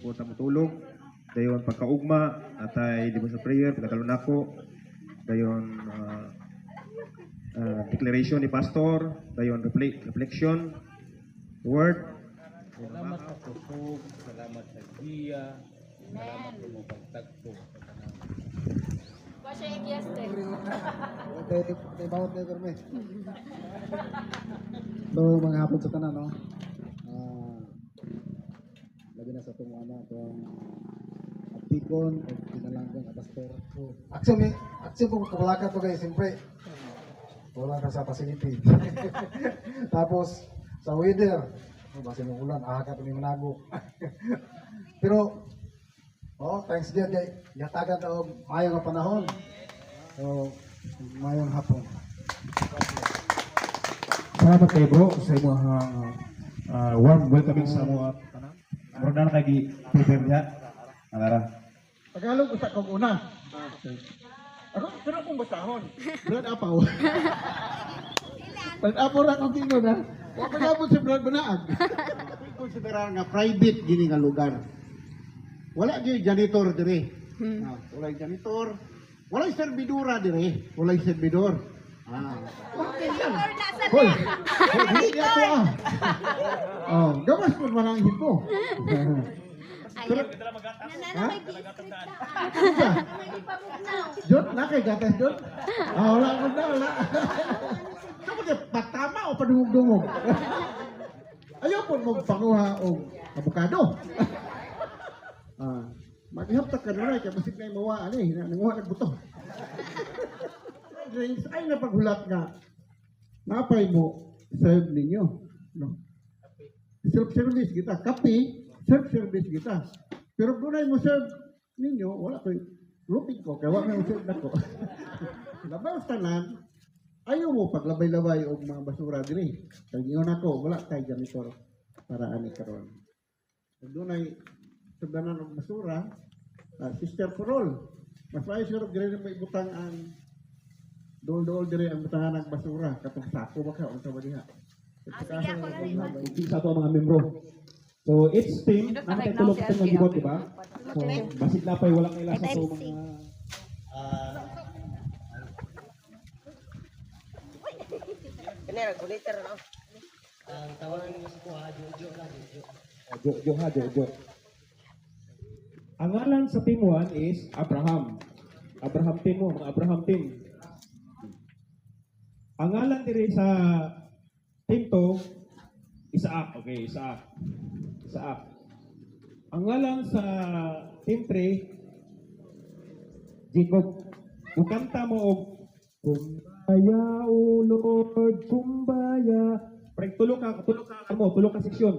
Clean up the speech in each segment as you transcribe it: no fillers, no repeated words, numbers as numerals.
support mo tulog. Dayon pagkaugma, atay di sa prayer, pagkatalon ako. Dayon declaration ni pastor, dayon reflection, word. Salamat sa kusog, salamat sa giya, salamat sa mga pagtagpo. Pasya yung yes, Tay bawat na karme. So mga hapon sa tanan no. Labi na sa itong itong aptikon o pinalanggang pastor. Aksyon po kumalakat po guys, siyempre. Wala ka sa facility. Tapos sa weather, base ng ulan, ahaka pa ni manago. Pero thanks God kay yatagan ta og maayong nga panahon. So maayong hapon. Salamat kayo bro sa imong warm welcoming sa mga tanan. Murag na kay prepare niya. Anara. Tagalog usa kog una. Ako pero kung basahon. Brad apaw. Brad apaw ra kung tingod ha. Wa pa gabon si Brad Banaag. Konsiderar nga private gini nga lugar. Wala gyud janitor dire. Wala janitor. Wala servidora dire. Wala servidor. Okay yan. Hoy. Hindi ako gawas po man ang hipo. Jod, nakay gatas Jod. Wala ko na, wala. Saan mo patama o padungog-dungog? Ayaw po magpanguha o abukado. Maghihaptak ka na rin, kaya masik na yung mawaan nanguha nagbuto. Ay napaghulat nga, napay mo, serve ninyo. No? Self-service kita. Kapi, self-service kita. Pero kung mo serve ninyo, wala ko lupig ko, kaya wala mo serve na ko. Labaw tanan, ayaw mo paglabay-labay o mga basura diri. Kaya yun ako, wala tayo janitor para ani karon. Kung doon ay sabdanan ng basura, sister for all. Mas maayos yun, gano'n may butang ang dool-dool diri ang butangan ng basura. Katong sako ba ka? Unsa ba diha? sige ako na rin. Isa to ang mga membro. So each team nakatay tulog sa mga gibot, di ba? So basig na pay wala kay lasa so mga Ang tawanan niyo sa kuha, Jojo lang, Jojo. Jojo. Ang ngalan sa team 1 is Abraham. Abraham team mo, mga Abraham team. Ang ngalan diri sa team 2, Isaac. Okay, Isaac. Ang ngalan sa team 3, Jacob. Ukanta mo og Kumbaya, O Lord, Kumbaya. Pre, tulog ka seksyon.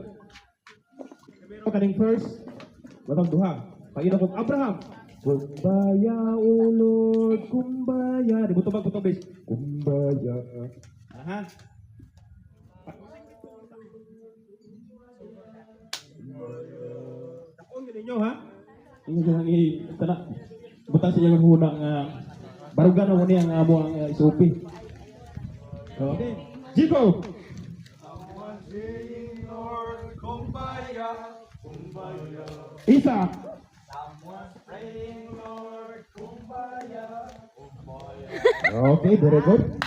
Meron ka ning first, watang duha. Pagina kong Abraham. Kumbaya, O Lord, Kumbaya. Di butong base. Kumbaya. Aha. Takon yun ninyo, ha? Inyo lang tana. Butang siya yung huna nga barugan na muna ang amo ang isupi. Okay. Jigo! Isa! Okay, very good.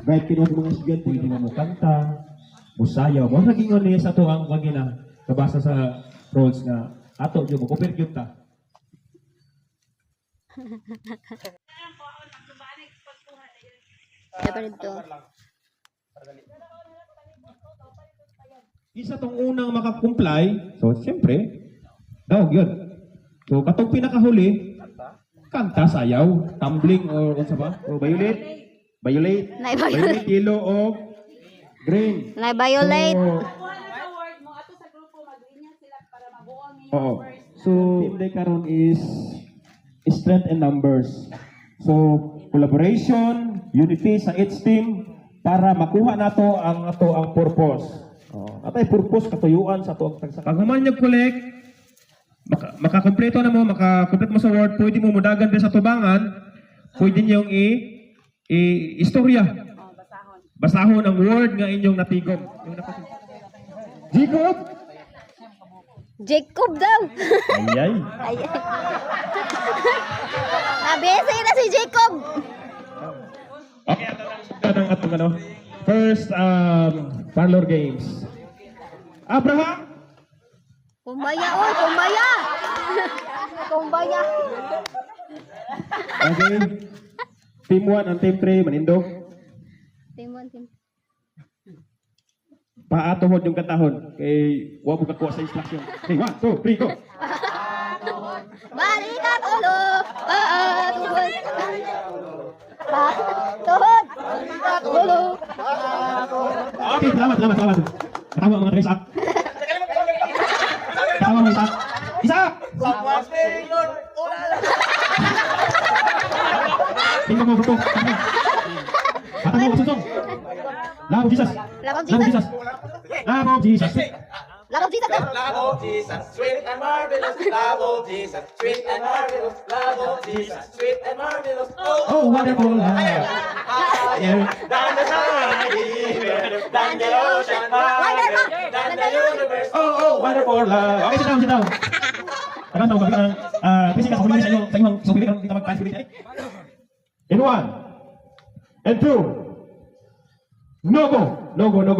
Right, kinuha mga estudyante, pwede mo kanta, musayaw. Mo nagingon niya sa ito ang magina, kabasa sa roles nga, ato, yun mo, kupirgyot ta. Dapat ito. Isa tong unang makakomply, so siyempre, daw yun. So katong pinakahuli, kanta, sayaw, tumbling, or unsa ba? O violate, Nai-violate. yellow, o green. Nai-violate. Oo. So, team day karon is strength in numbers. So, collaboration, unity sa each team para makuha nato ang purpose. Atay purpose katuyuan sa ato ang tagsaka. Pag human yung collect, makakompleto na mo, makakompleto mo sa word, pwede mo mudagan din sa tubangan, pwede niyong istorya. Basahon ang word nga inyong natigom. Jacob? Jacob daw. Ayay. Ay. Nabese na si Jacob. Okay, ito lang ang atong ano. First parlor games. Abraham. Kumbaya, oh, kumbaya. Kumbaya. Okay. Team 1 and team 3 manindog. Team 1, team. Paatuhod yung katahon. Kay wa mo kakuha sa instruction. Okay, 1, 2, 3, go. Balikat ulo. Paatuhod. Paatuhod. Ulo. Okay, salamat. Tama mga taga-Isaac. Tama mga Isaac. Isaac! Tingnan mo buto. Patang mo kasusong. Love of Jesus. Love of Love of Jesus. Jesus. Love of Jesus. Love of Jesus. Love of Jesus, sweet and marvelous. Love of Jesus, sweet and marvelous. Love of Jesus, sweet and marvelous. Oh, wonderful love. Higher than the sky, than the ocean, higher than the universe. Oh, wonderful love. Okay, sit down. Tagan tayo balik ng busy ka sa pumili sa inyong subili ka kita mag-pass ulit. In 1 and 2. No go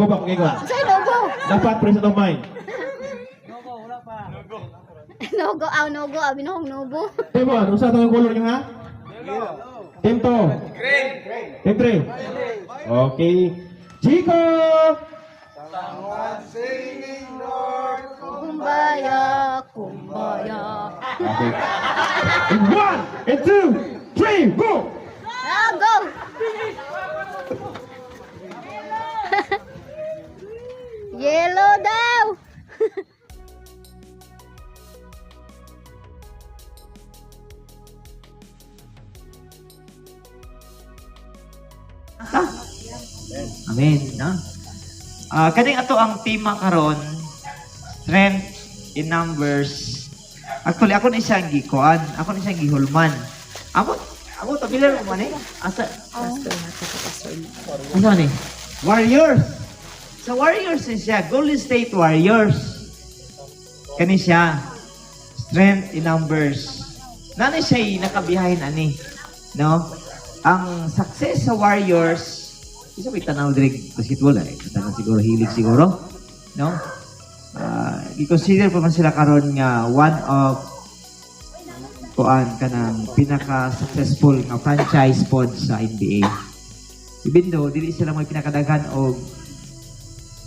ba kung ikaw? Sa'yo, logo. Dapat present of mind. Nogo, nogo, binuhong nogo. Team 1, unsa itong color niyo ha? Team 2. Green. Team 3. Okay. Chico! Kumbaya, kumbaya. Okay. In 1 and 2, 3, go! Ah, go! Yellow daw! Amen. No? Kaning ato ang tema karon, strength in numbers. Actually, ako na siyang gikuan. Ako na siyang gihulman. Ako tabilan mo man eh. Asa ni? Warriors. Sa Warriors siya. Golden State Warriors. Kani siya. Strength in numbers. Nani siya nakabiyahin ani. No? Ang success sa Warriors, isa may tanaw direct basketball eh. Tanaw siguro, hilig siguro. No? I-consider pa man sila karon nga one of kuan kanang pinaka-successful nga franchise pod sa NBA. Even though, dili sila may pinakadaghan o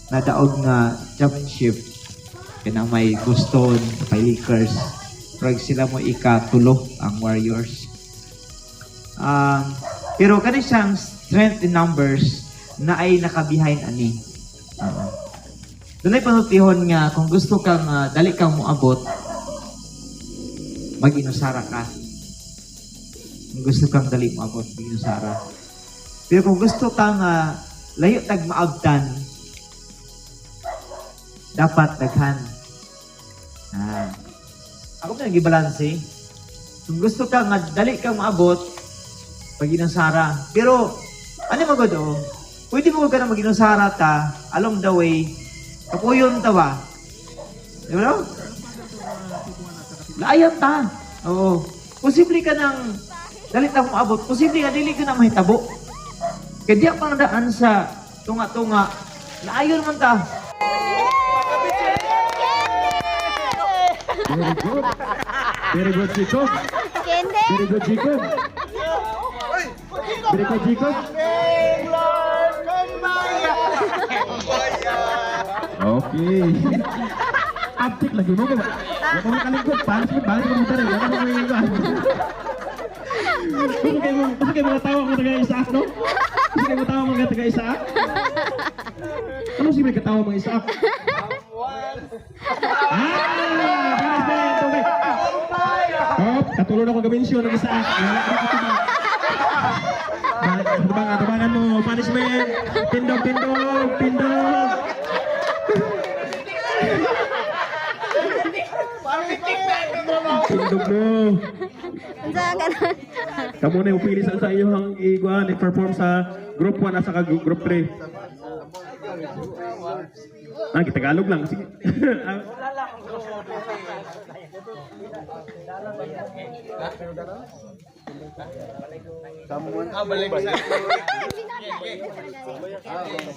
nadaog nga championship kanang may Boston, may Lakers. Pero sila mo ikatulo ang Warriors. Pero kani siyang strength in numbers na ay naka-behind ani. Doon ay panutihon nga kung gusto kang dali kang moabot, mag-inusara ka. Kung gusto kang dali moabot, mag-inusara. Pero kung gusto kang layo tag maabtan, dapat daghan. Ako pa nag-ibalanse. Kung gusto kang dali kang maabot, mag-inusara. Pero, ano mo gado? Pwede mo ka na mag-inusara ta along the way. Kapuyon ta ba? Di ba? Laayat ta. Oo. Posible ka nang dalit na maabot. Posible ka dili ka na mahitabo. Kaya di ako daan sa tunga-tunga. Laayon man ta. Very good, Chico. Kende. Very good, Chico. Very good, Chico. Okay. Abtik lagi mo ba? Wala mo kalingkod. Balik mo mo tayo. Wala mo kalingkod. Kasi kayo mga tao mga taga-Isaak, no? Kasi kayo mga tao mga taga-Isaak? Ano si may katawa mga Isaak? Katulong ako gaminsyon ng Isaak. Tubangan mo. Punishment. Pindog. Pindog mo. Unsa ganun? Kamu na yung pili sa iyo ang i-perform sa group 1 at saka group 3. Kita Tagalog lang. Sige. Balik sa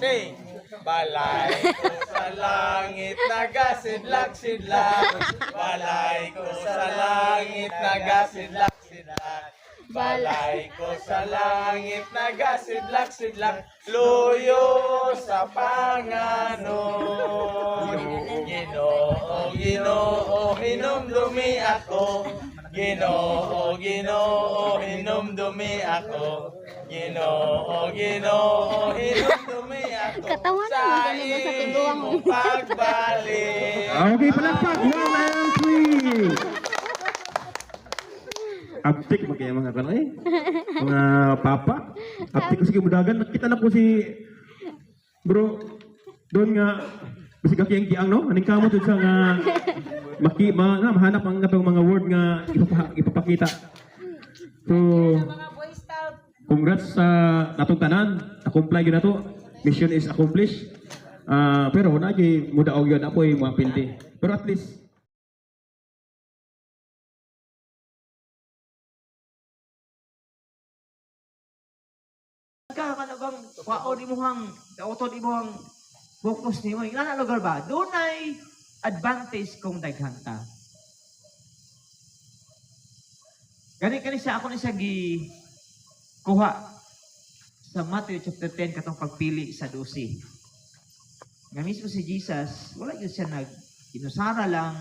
Say, balay ko sa langit, nagasidlak-sidlak. Balay ko sa langit, nagasidlak-sidlak. Balay ko sa langit, nagasidlak-sidlak. Luyo sa panganon. Ginoo, Ginoo, hinumdumi ako. Ginoo, Ginoo, hinumdumi ako. Ginoo, Ginoo, hinumdumi ako. Katawan Sa naman ganun sa tiguang. imong pagbalik. Okay, palakpak. 1 and 3. Aptik magkaya mga kano eh. Mga papa. Aptik ko sige mudagan. Nakita na po si bro. Doon nga bisig kiyang no. Aning kamot sa nga mahanap ang katong mga word nga ipapakita. So congrats sa natong tanan. Na-comply gyud nato. Mission is accomplished. Pero na gyud mudaog yun apoy mga pildi. Pero at least ka na bang kwaon imuhang daoton imuhang focus nimo ingana lugar ba dunay advantage kung daghan ta gani siya ako ni siya gi kuha sa Matthew chapter 10 katong pagpili sa 12 nga mismo si Jesus wala gyud siya inusara lang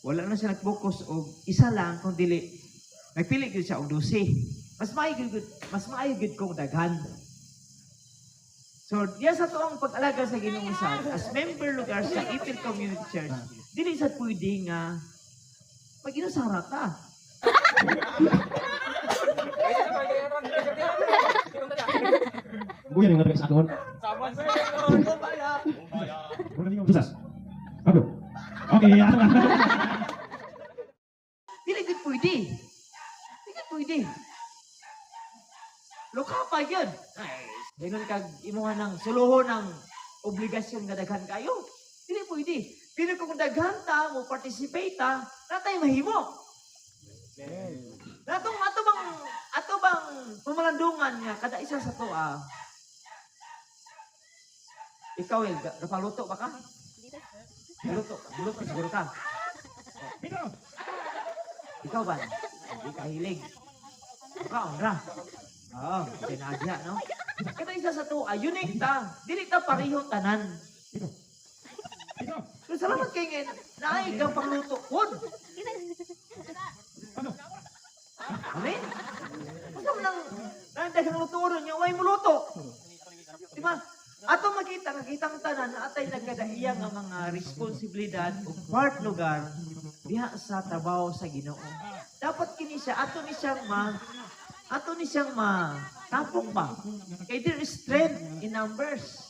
wala na siya nag-focus og isa lang kung dili nagpili gyud siya og 12 mas maayo gud kung daghan. So, diya sa tuong pag-alaga sa Ginoo as member lugar sa Ipil Community Church, dili sa pwede nga mag-inusara ta. buyan nga sa akon. Jesus. Ako. Okay, ato ka. Dili gud pwede. Dili gud pwede. Loka pa yun. Ay, ganun kag imuha ng suluhon ng obligasyon nga daghan kayo. Dili pwede. Pero kung daghan ta mo participate ta, natay mahimo. Ato bang pumalandungan nga kada isa sa to ikaw napaluto ba ka? Luto siguro ka. Ikaw ba? Hindi ka hilig. Ikaw, ra. Oo, sinadya, no? Kada isa sa to, unique ta. Dili ta pareho tanan. So, salamat kay ngayon. Naay kang pangluto. Wod! Amen? Basta mo lang, daghang luto ron, yung way mo luto. Diba? Ato nakitang tanan na atay nagkadaiyang ang mga responsibilidad o part lugar diha sa trabaho sa Ginoo. Dapat kini siya, ato ni siyang tapong ba? Kay there is strength in numbers.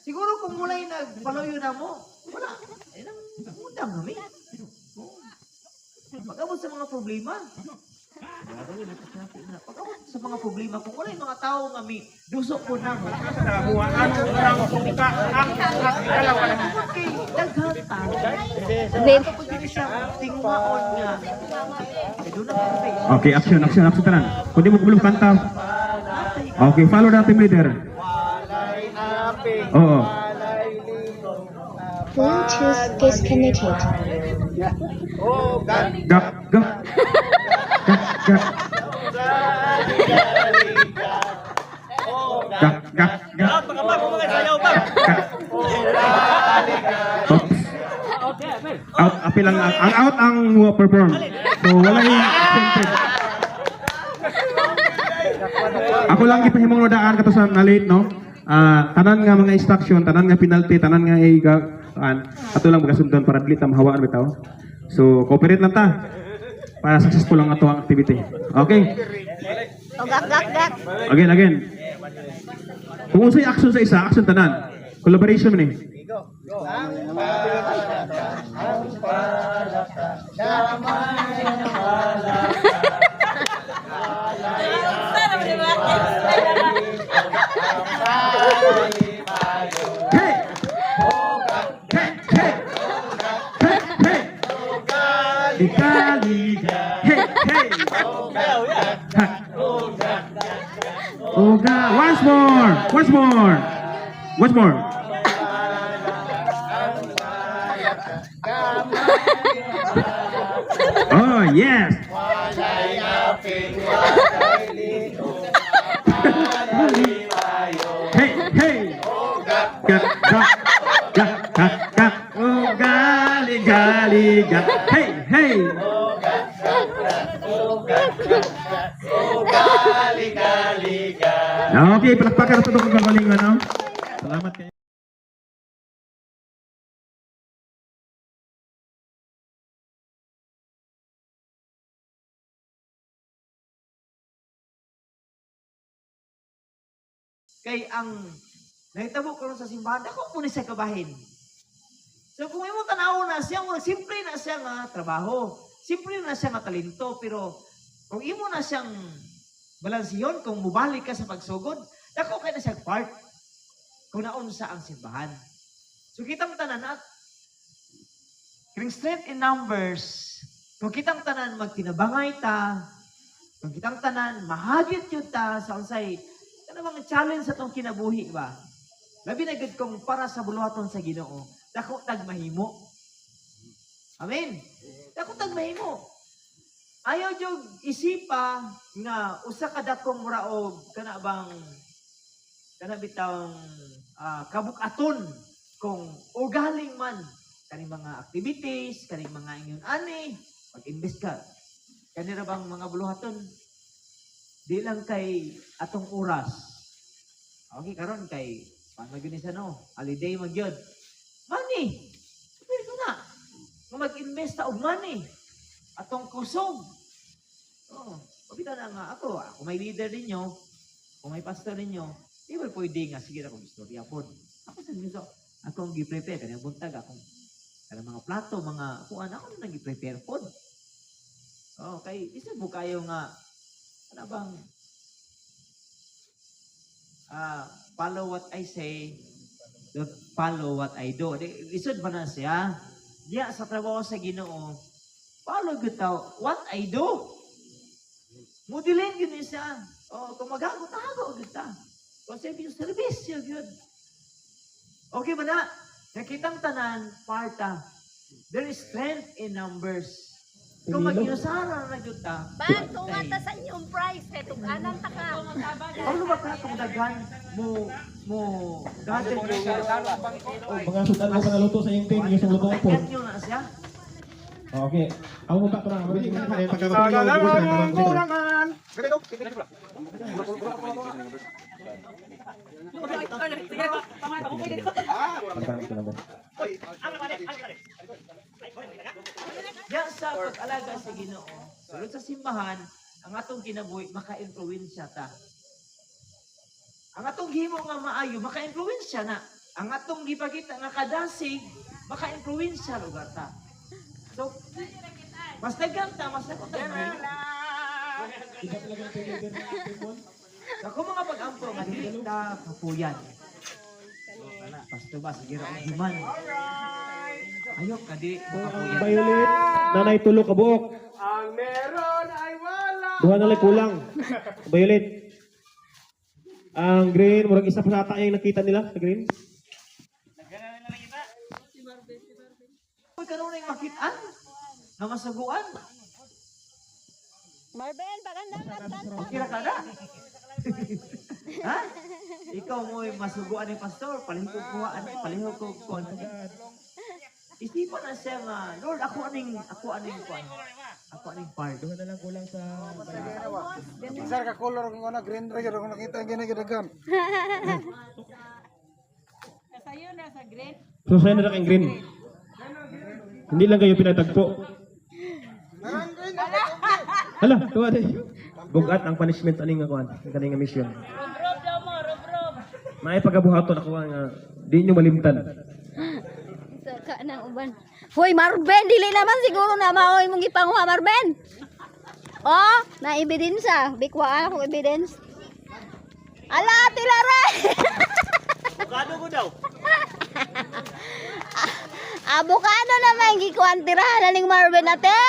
Siguro kung mulay nagpaloyo na mo, wala. Udang kami. Pag-abot sa mga problema. Pag-abot sa mga problema, kung wala yung mga tao kami, dusok ko na mo. Okay, daghan tao. Kapag hindi siya tingwaon nga. Okay, action tanan. Kundi mo belum kanta. Okay, follow the team leader. Oo. Bluetooth disconnected. Gak. Out, apil ang out ang perform. So wala yung accented. Ako lang ipahimong nodaan kato sa nalit, no? Tanan nga mga instruction, tanan nga penalty, tanan nga ato lang magasundon para dili ta mahawaan bitaw. So cooperate lang ta para successful ang ato ang activity. Okay? Gak. Again. Kung unsay action sa isa, action tanan. Collaboration man eh. Uga. Once more. Once more. Once more. Oh, yes. Hey, hey. Gak, gak, gak, gak, gak. Oh, gali, gali, gak. Hey, hey. Okay, palakpakan ito itong kagaling, ano? Salamat kayo. Kay ang nahitabo ko ron sa simbahan, ako muna siya kabahin. So kung imo tanaw na siya, simple na siya nga trabaho. Simple na siya nga talento, pero kung imo na siyang balansiyon, kung mubalik ka sa pagsugod, dako kay na siya part kung naon sa ang simbahan. So kitang tanan at kring strength in numbers, kung kitang tanan magtinabangay ta, kung kitang tanan mahagit yun ta sa unsay ano mga challenge sa itong kinabuhi ba? Labi na gud kung para sa buluhaton sa Ginoo, dako tag mahimo. Amen. Dako tag mahimo. Ayaw jud isipa nga usa ka dakong muraog kana bang kana bitawng kabukaton kung ugaling man kaning mga activities, kaning mga ingon ani, mag-invest ka. Kani ra bang mga buluhaton? Di lang kay atong oras. Okay, karon kay pamagyud sa no, holiday magyud. Money. Pero ko na. Nga mag-invest ta og money. Atong kusog. Oh, pabita na nga ako may leader ninyo, kung may pastor ninyo, di ba pwede nga sige ra kong istorya pod. Ako sa miso, akong gi-prepare kanang buntag akong kanang mga plato, mga kuan ako nang gi-prepare pod. Oh, kay isa po kayo nga ano bang follow what I say, don't follow what I do. Isod ba na siya? Diya sa trabaho sa Ginoo, follow good tao what I do. Mudilin yun siya. O, kung magago-tago good ta. Kung sa yung service, yun good. Okay ba na? Nakitang tanan, parta. There is strength in numbers. Kung mag-inusara na yun ta. Bang, tumata sa inyong price. Kaya tuganan ta ka. Ano ba ka kung daghan mo gadget mo? Mga sudan mo panaluto sa iyong team, yung luto po. Pagkat nyo na siya. Okay. Ako mo pa ito na. Yan sa pag-alaga sa Ginoo. Sulod sa simbahan, ang atong kinabuhi, maka-influensya ta. Ang atong himo nga maayo, maka-influensya na. Ang atong gipakita nga kadasig, maka-influensya lugar ta. So, mas naganta, mas nagkutagay. Ako mga pag-ampo, nga dito kapuyan. Pasto ba, sige ra ang himan. Ayok ka di, kapuyan. Violet, nanay tulo ka buok. Ang meron ay wala. Duha na lang kulang. Violet. Ang green, murag isa pa sa ata yung nakita nila sa green. Huwag ka nung makitaan, na masaguan. Marben, pagandang kanta. Kira ka na. Ha? Ikaw mo yung masuguan ni pastor, palihog ko kuan. Isipan na siya nga, Lord, ako aning part. Duha na lang kulang sa... Sir, ka-color ko na green dragon ako nakita ginagadagan. So, sa'yo na lang ang green. Hindi lang kayo pinatagpo. Hala, tuwa din. Bugat ang punishment aning nga kuan, kaning nga mission. Rob daw mo, rob. May pagabuhaton ako nga di nyo malimtan. Saka ng uban. Hoy, Marben, dili naman siguro na maoy mong ipanguha, Marben. Oh, na ebidensya. Bikwaan akong evidence. Ala, tilare! Bukado ko daw. Abukado naman, gikuan tirahan na ning Marben ate.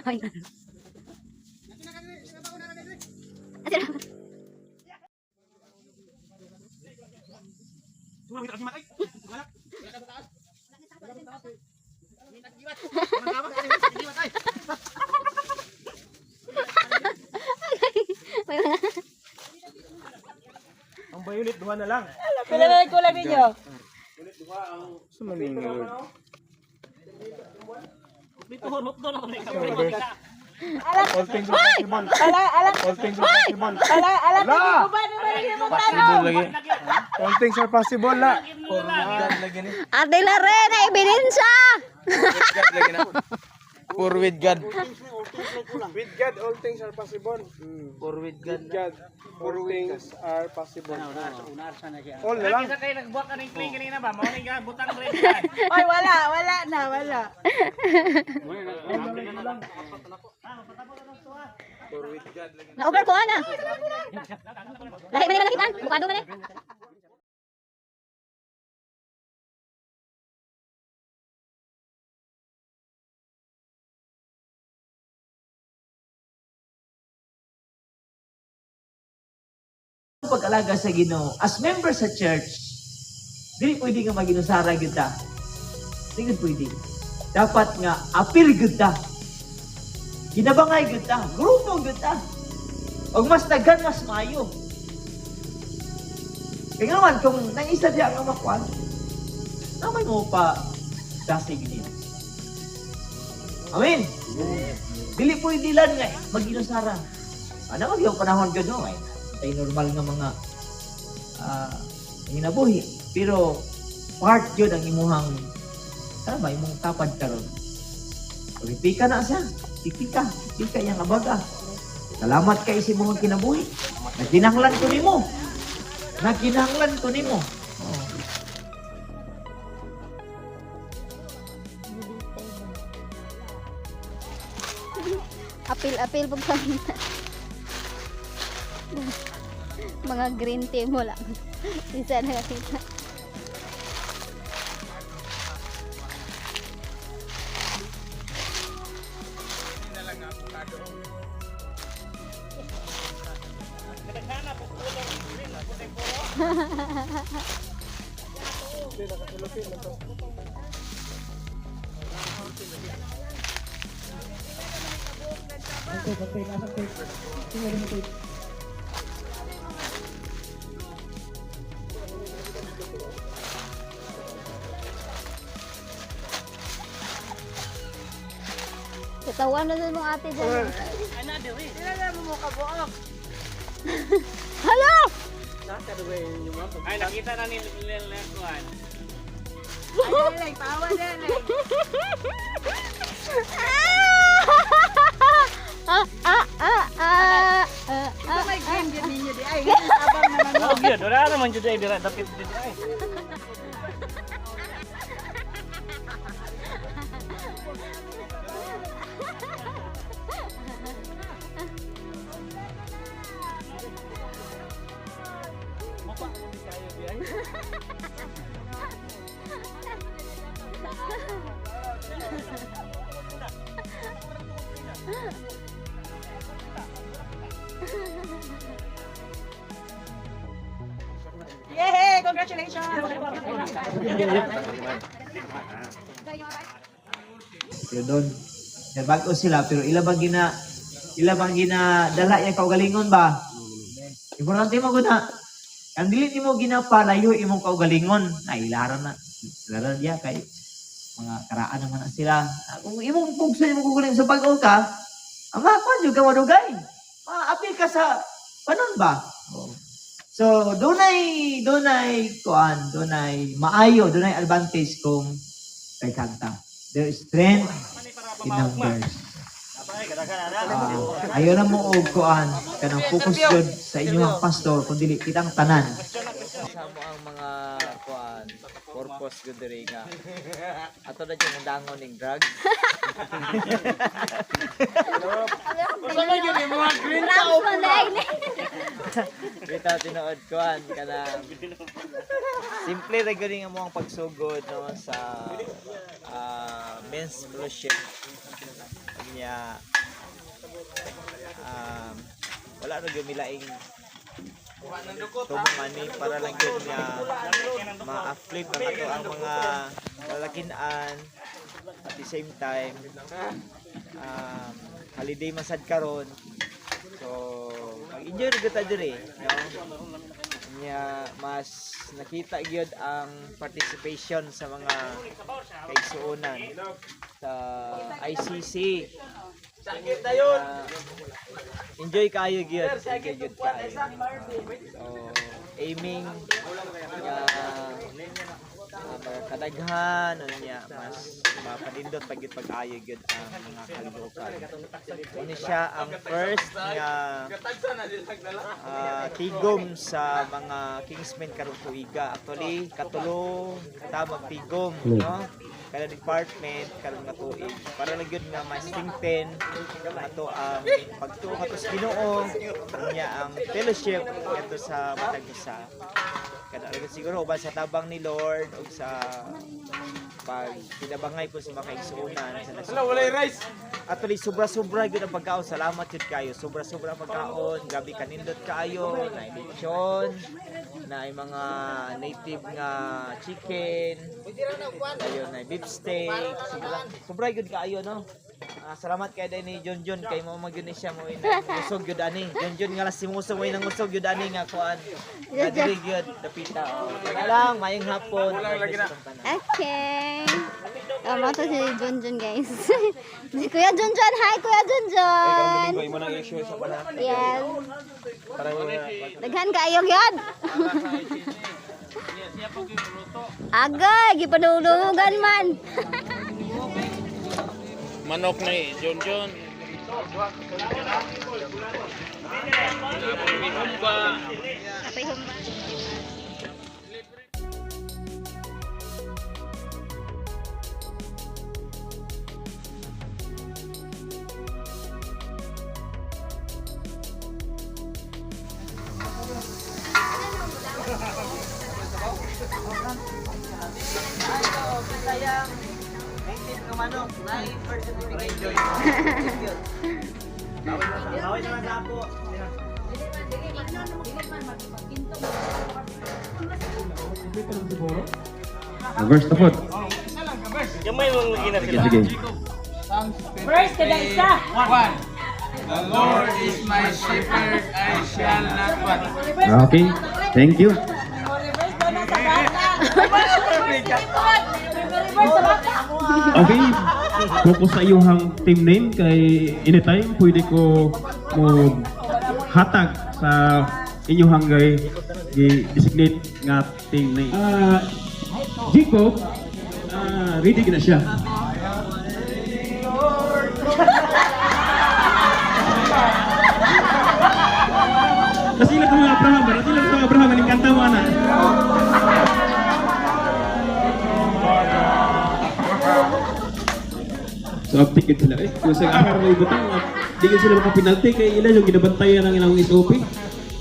Ay. Asira. Ang violet, duha na lang. Pila na kulang ninyo? All things are possible. All things are possible. Alam ko ba naman yung tanong? All things are possible la. Ate Lare na ebidensya. For with God. With God, all things are possible. For with God. With God, all things are possible. All na lang. Ay, wala na. Na-over ko ana. Lahi man lang kita. Bukado man eh. Pag-alaga sa Ginoo as member sa church, dili pwede nga maginusara gyud ta. Dili gyud pwede. Dapat nga apil gyud ta. Ginabangay gyud ta, grupo gyud ta. Og mas daghan mas maayo. Kaya naman kung naisa diya nga makwan, namay mo pa dasig niya. Amen. Dili pwede lang nga maginusara. Ano yung panahon gyud no? Ay normal nga mga hinabuhi. Pero part yun ang imuhang imong tapad karon. Pipika na siya. Pipika yang abaga. Salamat kay sa imong kinabuhi. Naginahanglan ko nimo. Oh. Apil pag pamita. Mga green tea mo lang. Isa na nakita. Katawan na din mong ate dyan. Sila mo kabuok. Hello! Ay, nakita na ni Lelekuan. Ay, tawa din. Ito may game din ninyo di ay. Abang naman mo. Oh, gyud, wala naman jud ay dira dapit dito ay. Yay! Congratulations! Pero doon, bago sila, pero ilabang gina dala yung kaugalingon ba? Importante mo guna, ang dili mo ginapalayo imong kaugalingon, na ilaran diya kay mga karaan naman na sila. Kung imong pugso imong kaugalingon sa pag-o ka, ang makakon yung kawadugay. Maapil ka sa, panon ba? Oh. So, dunay maayo, dunay advantage kung kay kanta. There is strength in numbers. Ayaw na mo og kuan kanang focus jud sa inyong pastor kun dili kitang tanan. Sa mo ang mga kuan purpose gud diri nga. Ato na yung dangon ning drugs. Sama yun yung mga green Drugs man bitaw tinuod kuan kanang simple ra gyud nga mo ang pagsugod no sa men's fellowship niya wala ra gyud milaing money para lang gyud nga ma-uplift ang ato ang mga lalakinan at the same time holiday masad karon so mag-enjoy ra gyud ta diri no nya mas nakita gyud ang participation sa mga kaigsuonan sa ICC. Enjoy kayo gyud. Enjoy gyud kayo. So, aiming kadaghan niya mas mapanindot pag pag-ayo gyud ang mga kalibukan. Ini siya ang first nga tigom sa mga Kingsmen karong tuiga. Actually, katulo ta magtigom, no? Kada department karong nga tuig para lang gyud nga ma-strengthen ato ang pagtuo ato sa Ginoo niya ang fellowship ato sa matag usa. Kada siguro uban sa tabang ni Lord ug sa pag pinabangay ko sa mga kaigsuonan sa nasunod. Actually, sobra-sobra gyud ang pagkaon. Salamat jud kayo. Sobra-sobra ang pagkaon. Grabe kanindot kayo. Na lechon, na mga native nga chicken. Ayun, na beef steak. Sobra gyud kayo, no? Salamat kay ni John kay mo magyud ni siya mo usog gyud ani. John nga lasimusog mo nang usog gyud ani nga kuan. Dili gyud dapita. Kaya lang mayong hapon. Okay. Mo to si John guys. Si Kuya John. Hi Kuya John. Ikaw mo nang issue sa pala. Yes. Para Daghan kayo gyud. Agay gipadulugan man. Manok ni John. Apay humba. Sayang native nga manok, na first certificate. Bawal naman sa ako. Verse na pod. Gamay mo ginat Sige, sige. First, kada isa. One. The Lord is my shepherd, I shall not want. Okay. Thank you. Reverse daw na sa bata. Reverse sa bata. Okay. Focus sa iyong team name kay anytime pwede ko mo hatag sa inyong hanggay gi-designate nga team name. Jacob, ready na siya. Nasilat mo yung Abraham ba? Nasilat mo yung Abraham, aling kanta mo anak. So, uptikid sila. Kung sa ahar mo ibutang, di sila makapinalti kay ilan yung ginabantayan ng ilang SOP.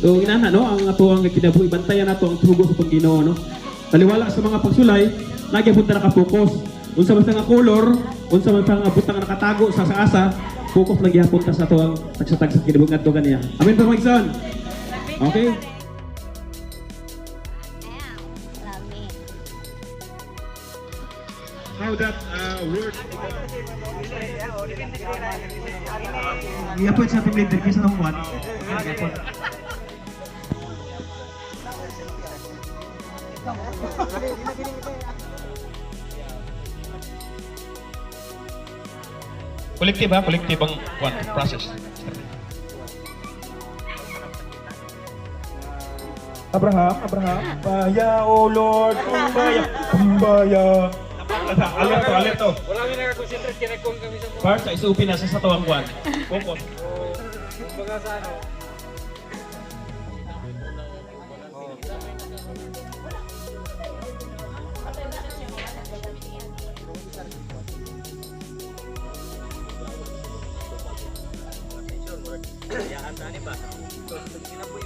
So, inana, no? Ang ato ang kinabuhi, bantayan nato ang tugo sa Panginoon, no? Taliwala sa mga pagsulay, nagyapon ta nakapokus. Unsa man sa nga color, unsa man sa nga butang nakatago sa asa, focus lang gyapon ta sa ato ang tagsatag sa kinabuhi ngadto kaniya. Amen pa mga igsoon. Okay? How that word Yapon sa team leader kisa ng one. Yapon. Kolektif ha, kolektif ang one process. Abraham, baya o Lord, kumbaya. Alerto. Wala mi naka-concentrate kay nagkong kami sa Part sa isupi na sa tawang kwan. Focus. Kumbaga sa ano. Kaya anta ni ba? Kinabuhi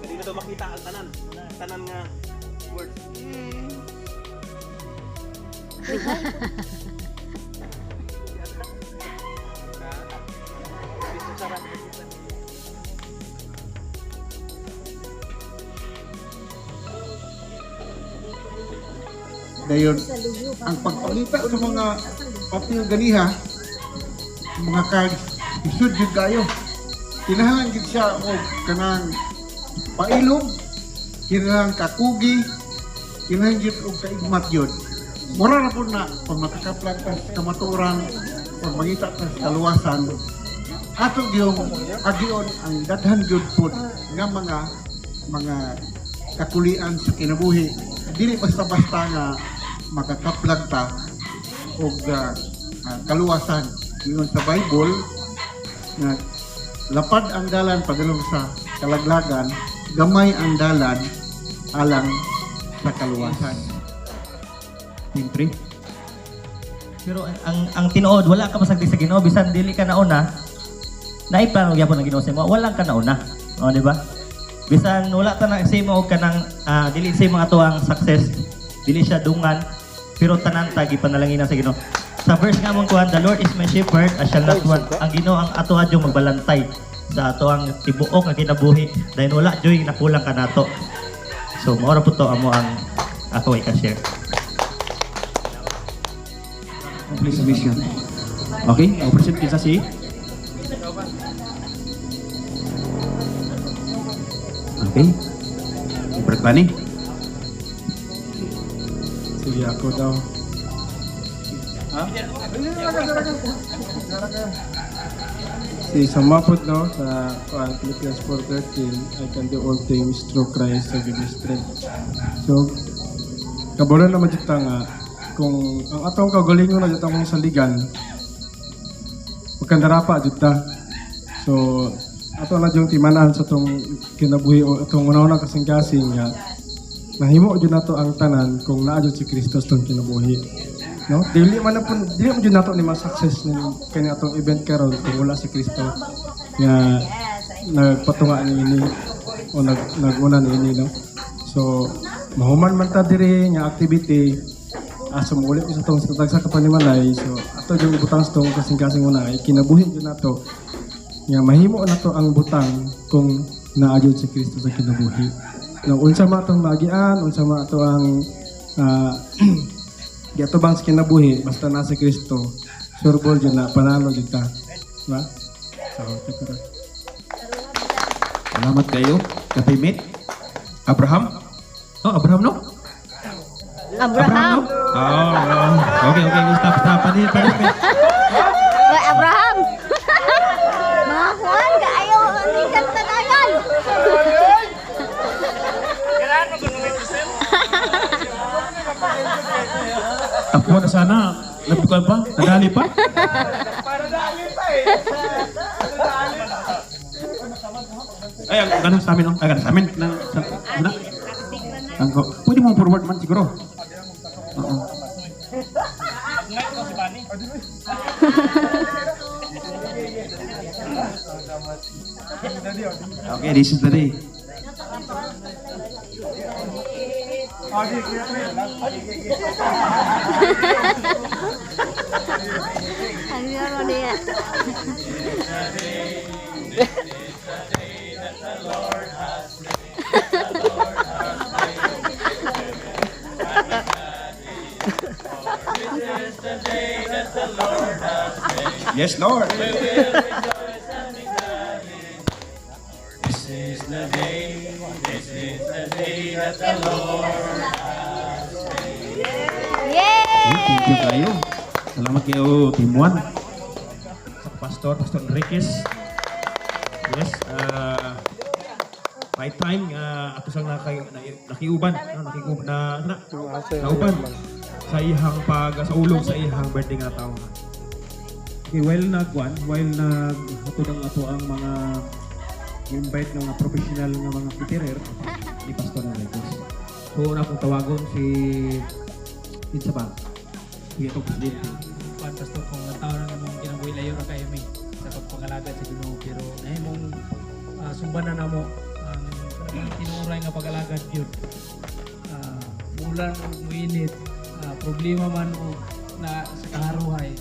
Hindi na daw makita ang tanan nga word. Dayon, ang pagpangita sa mga papel ganiha, mga cards, isud yun kayo. Kinahanglan gid siya o kanang pailog, kinahanglan kakugi, kinahanglan gid og kaigmat yun. Mura na po na, pag makakaplag ta sa kamaturan, pag mangita ta sa kaluwasan, ato yung agion ang daghan gyud po nga mga kakulian sa kinabuhi. Dili basta-basta nga makakaplag ta og kaluwasan. Ingon sa Bible nga lapad ang dalan padulong sa kalaglagan, gamay ang dalan alang sa kaluwasan. Team 3. Pero ang tinuod, wala ka masagdi sa Ginoo, bisan dili ka nauna, naiplano gyapon ang Ginoo sa imo, wala ka nauna. O, di ba? Bisan wala ta na sa imo og kanang dili sa mga tuang success, dili siya dungan, pero tanan ta gipanalangin sa Ginoo. Sa verse nga mong kuan, the Lord is my shepherd, I shall not want. Ang Ginoo ang ato adyo magbalantay sa ato ang tibuok nga kinabuhi, dahil wala joy nakulang ka nato. So mao ra po to amo ang ako i-share. Please submission. Okay, ako present kinsa si Okay. Berklani. Sige, ako daw. Sa mapod no, sa Philippians 4:13, I can do all things through Christ who gives me strength. So, kabulan naman dito nga, kung ang atong kagalingon na dito mong saligan, pagkandarapa dito. So, ato na yung timanan sa itong kinabuhi o itong una-una kasing-kasing nga, nahimo dyan nato ang tanan kung naadyo si Kristo sa itong kinabuhi. No? Dili man dyan nato ni ma-success ng kanya itong event karon kung wala si Kristo nga nagpatunga ni ini o naguna ni ini. No? So, mahuman man ta diri nga activity sumulit sa itong sa kapanimalay. So, ato yung butang sa itong kasing-kasing una, kinabuhi dyan nato nga mahimo na to ang butang kung naadyo si Kristo sa kinabuhi. No, unsa man atong magian, unsa man ato ang giato bang sa kinabuhi basta na si Kristo, surbol jud na panalo jud ta. Diba? So, tekara. Salamat kayo, kapimit. Abraham? Oh, Abraham no? Abraham. Okay, stop. Panit. Hoy, Abraham. Mga Juan, kaayo ang kanta tayon. Ako na sana, nagbukan pa, nadali pa. Ay, ang ganun sa amin, no? Ay, ganun sa amin. Pwede mo forward man siguro. Oo. Okay, this is the day. Ang yaro dia. Yes, Lord. Thank you kayo. Salamat kayo, Team 1. Sa Pastor Enriquez. Yes, by time, ako sang nakiuban. Nauban. Sa ihang sa ulong sa ihang birthday nga taon. Okay, while naghatod ang ato ang mga invite ng mga professional nga mga preparer ni Pastor Enriquez. So una kong tawagon si Pinsa ba? Sige itong presidente. Pastor, kung ang taon ng imong kinabuhi layo na kayo mi sa pagpangalagad sa Ginoo, pero na imong sumbanan na mo ang tinuray nga pag-alagad yun. Mulan o muinit, problema man o na sa kaharuhay,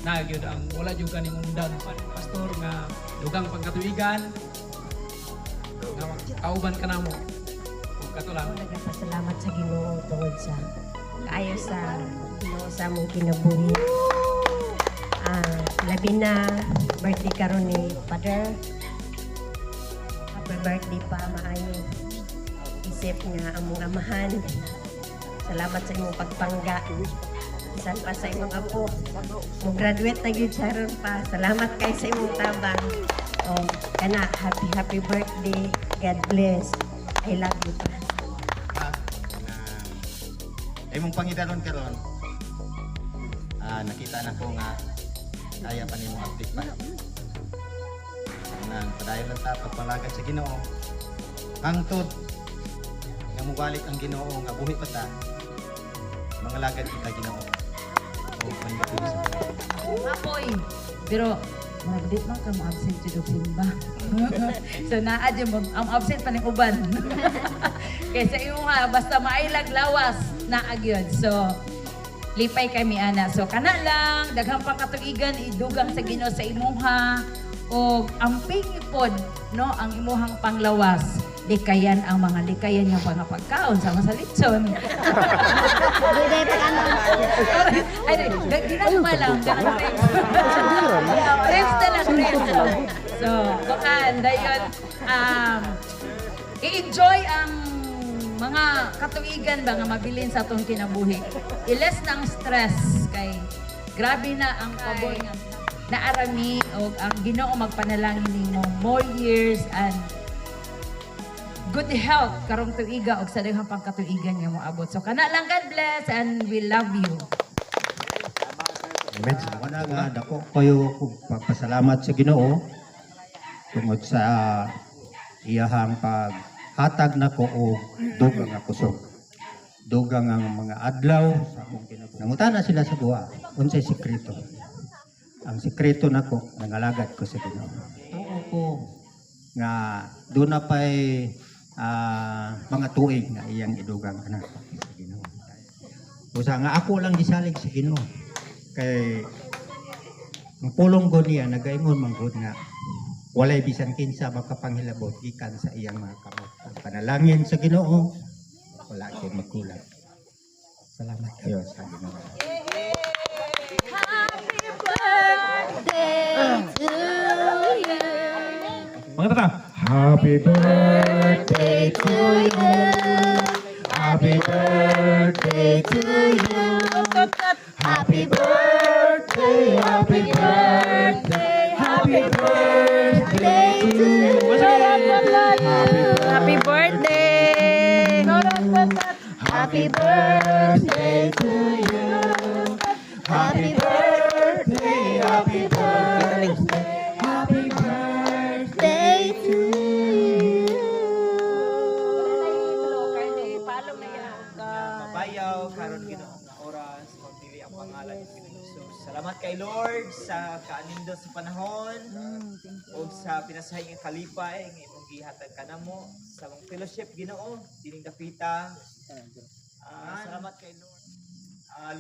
na gyud ang wala jud kaning undang pastor nga dugang pagkatuigan nga kauban ka namo ug katulang. Nagpasalamat sa Ginoo tungod sa kaayo sa Ginoo sa among kinabuhi. Labi na birthday karon ni Father. Happy birthday pa, maayo. Isip nga among amahan. Salamat sa imong pagpangga. Isan pa sa imong apo. Mo-graduate na gyud siya ron pa. Salamat kay sa imong tabang. Oh, kana happy birthday. God bless. I love you pa. Imong pangidanon karon. Nakita na ko nga kaya pa nimo update pa. Nang padayon lang ta pagpalagad sa Ginoo. Hangtod nga mubalik ang Ginoo nga buhi pa ta. Mga lagad kita Ginoo. Apoy. Pero magdit man ka mo absent jud og simba. So naa jud mo ang absent pa ning uban. Kaysa imo ha basta mailag lawas naa gyud. So lipay kami ana. So kana lang daghang pangkatuigan idugang sa Ginoo sa imuha og amping ipod no ang imuhang panglawas. Likayan ang mga likayan yung pagkaon sama sa litson. Buday pa ano. Ay, ginagawa lang. Rest na lang, rest. So, bukan, dayon, i-enjoy ang mga katuigan ba nga mabilin sa atong kinabuhi. Iles ng stress kay grabe na ang kaboy nga naarami o ang Ginoo magpanalangin nimo more years and good health karong tuiga og sa daghang pangkatuigan nga moabot. So kana lang, God bless and we love you. Amen. Wala nga dako kayo pagpasalamat sa Ginoo tungod sa iyahang paghatag nako og dugang nga kusog. Dugang ang mga adlaw sa akong kinabuhi. Nangutana sila sa duha, unsay sekreto? Ang sekreto nako nangalagad ko sa Ginoo. Oo. Nga doon na pa'y mga tuig nga iyang idugang anak sa Ginoo. Usa nga ako lang gisalig sa Ginoo. Kay ang pulong ko niya nagaingon man gud nga walay bisan kinsa makapanghilabot gikan sa iyang mga kamot. Ang panalangin sa Ginoo wala kay magkulang. Salamat kayo sa Ginoo. Happy birthday to you. Mga tata. Happy birthday to you. Happy birthday to you. Happy birthday, happy birthday, happy birthday to you. Happy birthday. Happy birthday to you. Happy birthday, happy birthday, happy birthday to you. Mabayaw karon Ginoo nga oras pagdili ang pangalan ni Jesus. Salamat kay Lord sa kaanindot sa panahon ug sa pinasahing kalipay nga imong gihatag kanamo sa mong fellowship Ginoo dining dapita. Salamat kay Lord.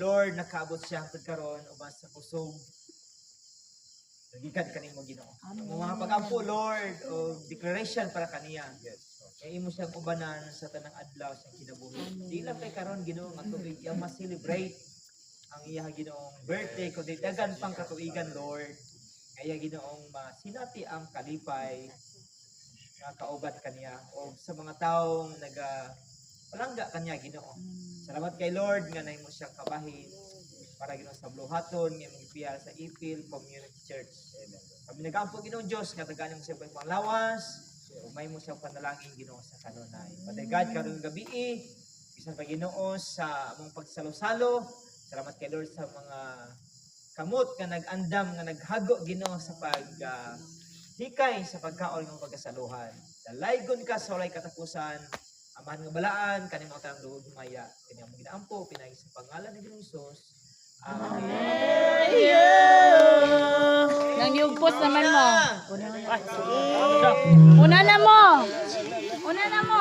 Lord nakaabot siya hangtod karon uban sa kusog. Nagikan kanimo Ginoo. Ang mga pag-ampo Lord o declaration para kaniya. Kaya imo siyang ubanan sa tanang adlaw sa kinabuhi. Di lang kay karon Ginoo nga tuig iyang ma-celebrate ang iya Ginoong birthday kundi dagan pang katuigan Lord. Kaya Ginoong masinati ang kalipay nga kauban kaniya o sa mga taong palangga kaniya Ginoo. Salamat kay Lord nga nahimo siyang kabahin para Ginoo sa bluhaton nga imong ipiyal sa Ipil Community Church. Amen. Kami nag-ampo Ginoong Dios nga tagaan mo siya panglawas. Umay mo siyang panalangin Ginoo sa kanunay. Father God, karong gabi bisan pa Ginoo sa among pagsalo-salo. Salamat kay Lord sa mga kamot nga nag-andam nga naghago Ginoo sa hikay sa pagkaon ng pagkasaluhan. Dalaygon ka sa walay katapusan, amahan nga balaan, kaning mga tanang luod maya, kanyang mga ginaampo, pinagi sa pangalan ni Ginoong Hesus. Amen. Nang yugpos naman mo. Una na mo. Una na mo.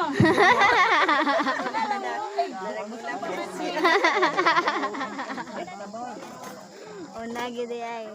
Una gid ay.